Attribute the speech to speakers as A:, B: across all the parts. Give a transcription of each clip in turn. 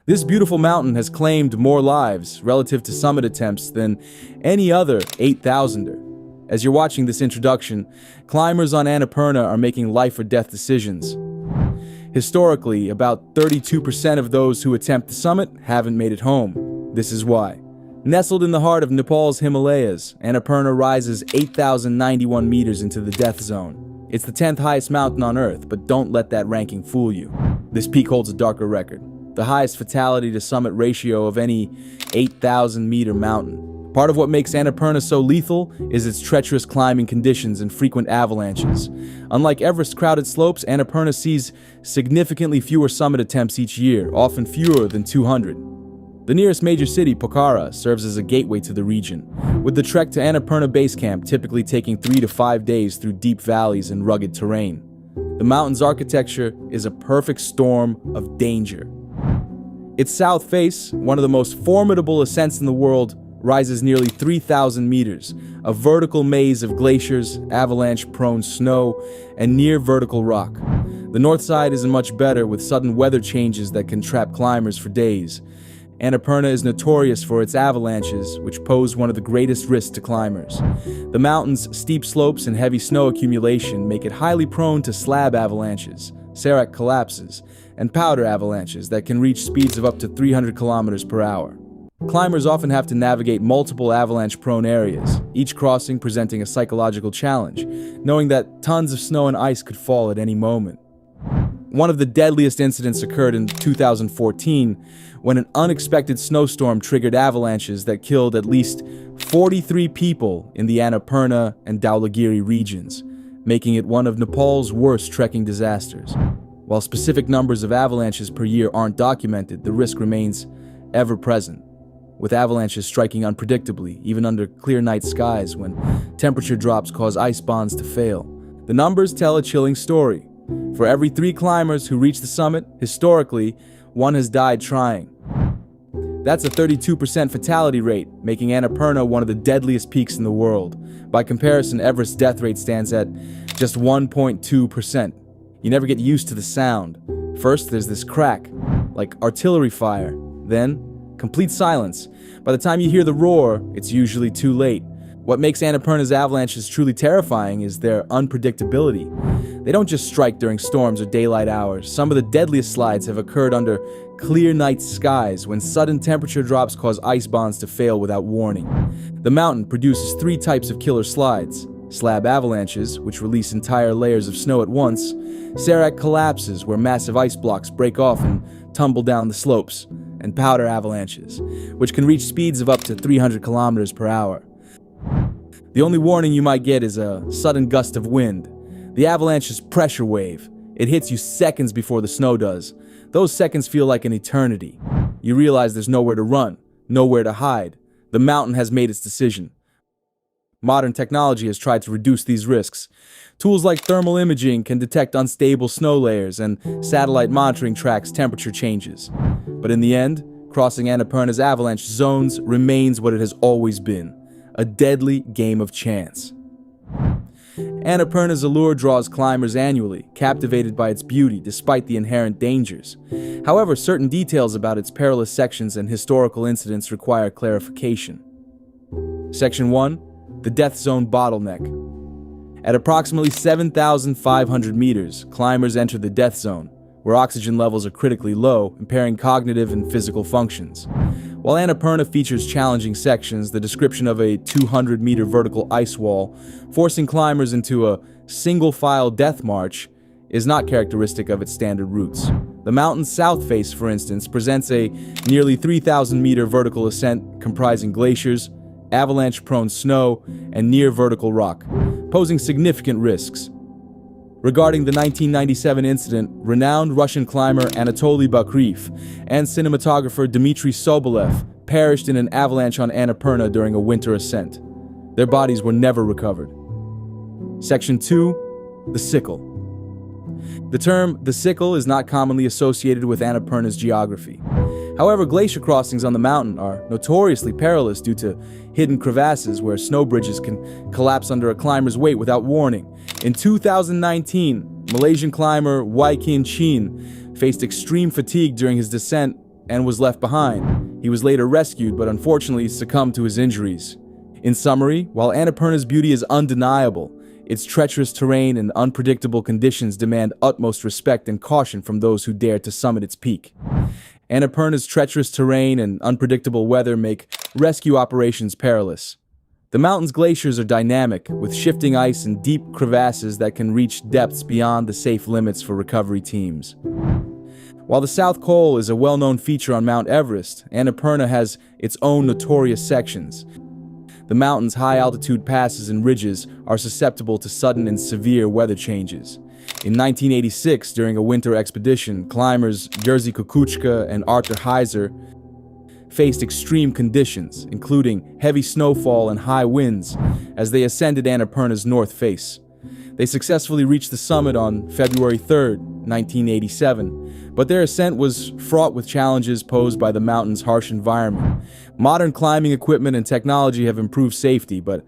A: This beautiful mountain has claimed more lives relative to summit attempts than any other 8,000er. As you're watching this introduction, climbers on Annapurna are making life or death decisions. Historically, about 32% of those who attempt the summit haven't made it home. This is why. Nestled in the heart of Nepal's Himalayas, Annapurna rises 8,091 meters into the death zone. It's the 10th highest mountain on Earth, but don't let that ranking fool you. This peak holds a darker record, the highest fatality to summit ratio of any 8,000-meter mountain. Part of what makes Annapurna so lethal is its treacherous climbing conditions and frequent avalanches. Unlike Everest's crowded slopes, Annapurna sees significantly fewer summit attempts each year, often fewer than 200. The nearest major city, Pokhara, serves as a gateway to the region, with the trek to Annapurna Base Camp typically taking 3 to 5 days through deep valleys and rugged terrain. The mountain's architecture is a perfect storm of danger. Its south face, one of the most formidable ascents in the world, rises nearly 3,000 meters, a vertical maze of glaciers, avalanche-prone snow, and near-vertical rock. The north side isn't much better, with sudden weather changes that can trap climbers for days. Annapurna is notorious for its avalanches, which pose one of the greatest risks to climbers. The mountain's steep slopes and heavy snow accumulation make it highly prone to slab avalanches, serac collapses, and powder avalanches that can reach speeds of up to 300 kilometers per hour. Climbers often have to navigate multiple avalanche-prone areas, each crossing presenting a psychological challenge, knowing that tons of snow and ice could fall at any moment. One of the deadliest incidents occurred in 2014 when an unexpected snowstorm triggered avalanches that killed at least 43 people in the Annapurna and Dhaulagiri regions, making it one of Nepal's worst trekking disasters. While specific numbers of avalanches per year aren't documented, the risk remains ever present, with avalanches striking unpredictably, even under clear night skies when temperature drops cause ice bonds to fail. The numbers tell a chilling story. For every 3 climbers who reach the summit, historically, 1 has died trying. That's a 32% fatality rate, making Annapurna one of the deadliest peaks in the world. By comparison, Everest's death rate stands at just 1.2%. You never get used to the sound. First, there's this crack, like artillery fire. Then, complete silence. By the time you hear the roar, it's usually too late. What makes Annapurna's avalanches truly terrifying is their unpredictability. They don't just strike during storms or daylight hours. Some of the deadliest slides have occurred under clear night skies when sudden temperature drops cause ice bonds to fail without warning. The mountain produces 3 types of killer slides: slab avalanches, which release entire layers of snow at once; serac collapses, where massive ice blocks break off and tumble down the slopes; and powder avalanches, which can reach speeds of up to 300 kilometers per hour. The only warning you might get is a sudden gust of wind. The avalanche's pressure wave. It hits you seconds before the snow does. Those seconds feel like an eternity. You realize there's nowhere to run, nowhere to hide. The mountain has made its decision. Modern technology has tried to reduce these risks. Tools like thermal imaging can detect unstable snow layers, and satellite monitoring tracks temperature changes. But in the end, crossing Annapurna's avalanche zones remains what it has always been: a deadly game of chance. Annapurna's allure draws climbers annually, captivated by its beauty despite the inherent dangers. However, certain details about its perilous sections and historical incidents require clarification. Section 1. The Death Zone Bottleneck. At approximately 7,500 meters, climbers enter the death zone, where oxygen levels are critically low, impairing cognitive and physical functions. While Annapurna features challenging sections, the description of a 200-meter vertical ice wall, forcing climbers into a single-file death march, is not characteristic of its standard routes. The mountain's south face, for instance, presents a nearly 3,000-meter vertical ascent comprising glaciers, avalanche-prone snow, and near-vertical rock, posing significant risks. Regarding the 1997 incident, renowned Russian climber Anatoly Bakriv and cinematographer Dmitry Sobolev perished in an avalanche on Annapurna during a winter ascent. Their bodies were never recovered. Section 2. The Sickle. The term "the sickle" is not commonly associated with Annapurna's geography. However, glacier crossings on the mountain are notoriously perilous due to hidden crevasses where snow bridges can collapse under a climber's weight without warning. In 2019, Malaysian climber Wai Kin Chin faced extreme fatigue during his descent and was left behind. He was later rescued, but unfortunately succumbed to his injuries. In summary, while Annapurna's beauty is undeniable, its treacherous terrain and unpredictable conditions demand utmost respect and caution from those who dare to summit its peak. Annapurna's treacherous terrain and unpredictable weather make rescue operations perilous. The mountain's glaciers are dynamic, with shifting ice and deep crevasses that can reach depths beyond the safe limits for recovery teams. While the South Col is a well-known feature on Mount Everest, Annapurna has its own notorious sections. The mountain's high-altitude passes and ridges are susceptible to sudden and severe weather changes. In 1986, during a winter expedition, climbers Jerzy Kukuczka and Arthur Heiser faced extreme conditions, including heavy snowfall and high winds, as they ascended Annapurna's north face. They successfully reached the summit on February 3, 1987, but their ascent was fraught with challenges posed by the mountain's harsh environment. Modern climbing equipment and technology have improved safety, but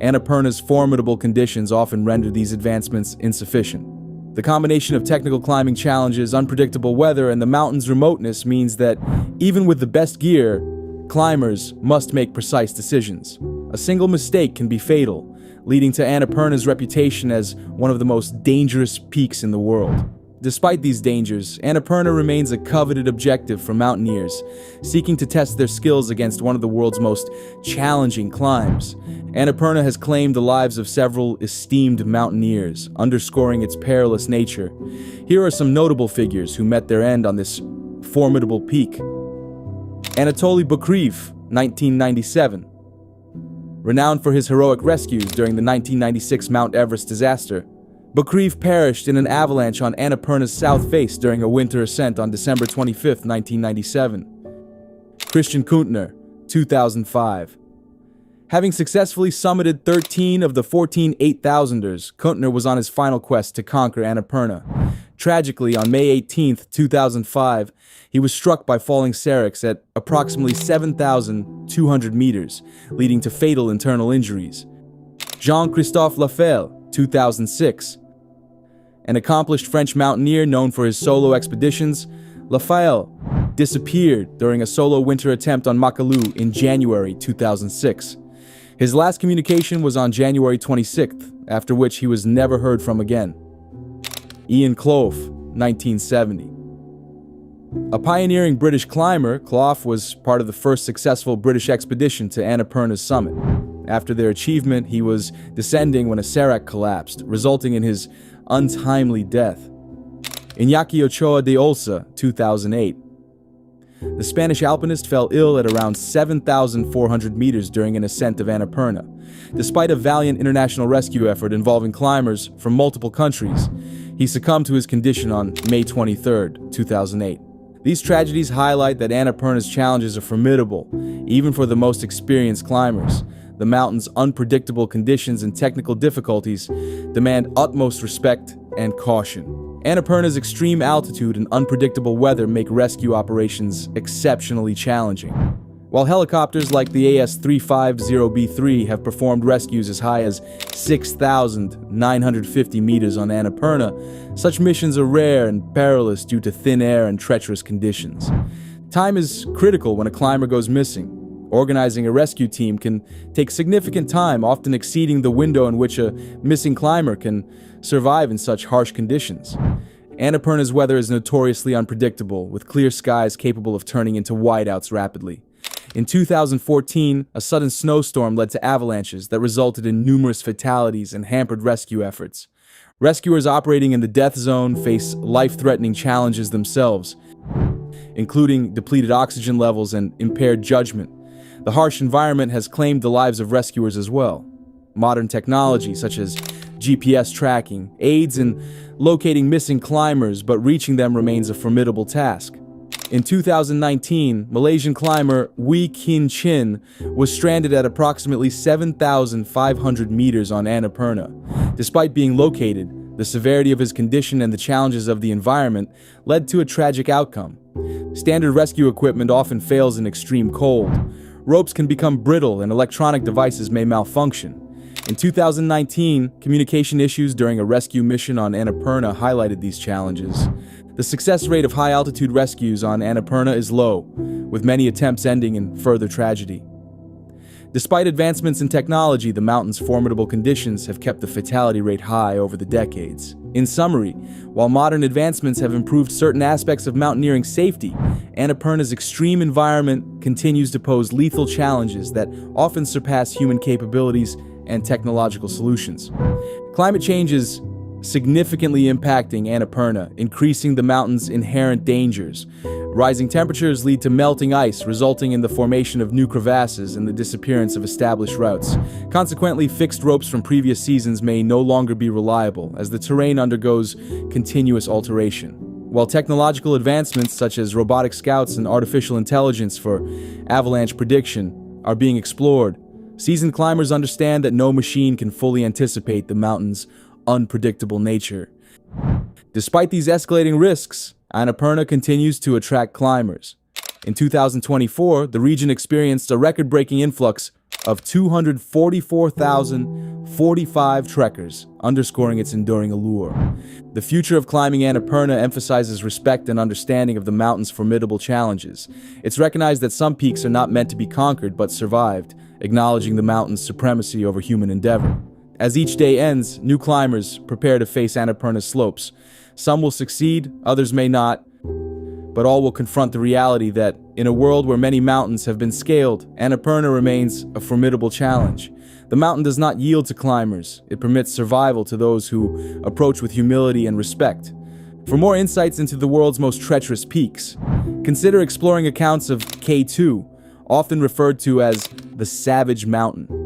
A: Annapurna's formidable conditions often render these advancements insufficient. The combination of technical climbing challenges, unpredictable weather, and the mountain's remoteness means that, even with the best gear, climbers must make precise decisions. A single mistake can be fatal, leading to Annapurna's reputation as one of the most dangerous peaks in the world. Despite these dangers, Annapurna remains a coveted objective for mountaineers, seeking to test their skills against one of the world's most challenging climbs. Annapurna has claimed the lives of several esteemed mountaineers, underscoring its perilous nature. Here are some notable figures who met their end on this formidable peak. Anatoly Bukreev, 1997. Renowned for his heroic rescues during the 1996 Mount Everest disaster, Bukreev perished in an avalanche on Annapurna's south face during a winter ascent on December 25, 1997. Christian Kuntner, 2005. Having successfully summited 13 of the 14 8,000ers, Kuntner was on his final quest to conquer Annapurna. Tragically, on May 18, 2005, he was struck by falling seracs at approximately 7,200 meters, leading to fatal internal injuries. Jean-Christophe Lafelle, 2006. An accomplished French mountaineer known for his solo expeditions, Lafelle disappeared during a solo winter attempt on Makalu in January 2006. His last communication was on January 26th, after which he was never heard from again. Ian Clough, 1970. A pioneering British climber, Clough was part of the first successful British expedition to Annapurna's summit. After their achievement, he was descending when a serac collapsed, resulting in his untimely death. Iñaki Ochoa de Olsa, 2008. The Spanish alpinist fell ill at around 7,400 meters during an ascent of Annapurna. Despite a valiant international rescue effort involving climbers from multiple countries, he succumbed to his condition on May 23, 2008. These tragedies highlight that Annapurna's challenges are formidable, even for the most experienced climbers. The mountain's unpredictable conditions and technical difficulties demand utmost respect and caution. Annapurna's extreme altitude and unpredictable weather make rescue operations exceptionally challenging. While helicopters like the AS-350B3 have performed rescues as high as 6,950 meters on Annapurna, such missions are rare and perilous due to thin air and treacherous conditions. Time is critical when a climber goes missing. Organizing a rescue team can take significant time, often exceeding the window in which a missing climber can survive in such harsh conditions. Annapurna's weather is notoriously unpredictable, with clear skies capable of turning into whiteouts rapidly. In 2014, a sudden snowstorm led to avalanches that resulted in numerous fatalities and hampered rescue efforts. Rescuers operating in the death zone face life-threatening challenges themselves, including depleted oxygen levels and impaired judgment. The harsh environment has claimed the lives of rescuers as well. Modern technology, such as GPS tracking, aids in locating missing climbers, but reaching them remains a formidable task. In 2019, Malaysian climber Wee Kin Chin was stranded at approximately 7,500 meters on Annapurna. Despite being located, the severity of his condition and the challenges of the environment led to a tragic outcome. Standard rescue equipment often fails in extreme cold. Ropes can become brittle and electronic devices may malfunction. In 2019, communication issues during a rescue mission on Annapurna highlighted these challenges. The success rate of high-altitude rescues on Annapurna is low, with many attempts ending in further tragedy. Despite advancements in technology, the mountain's formidable conditions have kept the fatality rate high over the decades. In summary, while modern advancements have improved certain aspects of mountaineering safety, Annapurna's extreme environment continues to pose lethal challenges that often surpass human capabilities and technological solutions. Climate change is significantly impacting Annapurna, increasing the mountain's inherent dangers. Rising temperatures lead to melting ice, resulting in the formation of new crevasses and the disappearance of established routes. Consequently, fixed ropes from previous seasons may no longer be reliable, as the terrain undergoes continuous alteration. While technological advancements such as robotic scouts and artificial intelligence for avalanche prediction are being explored, seasoned climbers understand that no machine can fully anticipate the mountain's unpredictable nature. Despite these escalating risks, Annapurna continues to attract climbers. In 2024, the region experienced a record-breaking influx of 244,045 trekkers, underscoring its enduring allure. The future of climbing Annapurna emphasizes respect and understanding of the mountain's formidable challenges. It's recognized that some peaks are not meant to be conquered but survived, acknowledging the mountain's supremacy over human endeavor. As each day ends, new climbers prepare to face Annapurna's slopes. Some will succeed, others may not, but all will confront the reality that, in a world where many mountains have been scaled, Annapurna remains a formidable challenge. The mountain does not yield to climbers. It permits survival to those who approach with humility and respect. For more insights into the world's most treacherous peaks, consider exploring accounts of K2, often referred to as the Savage Mountain.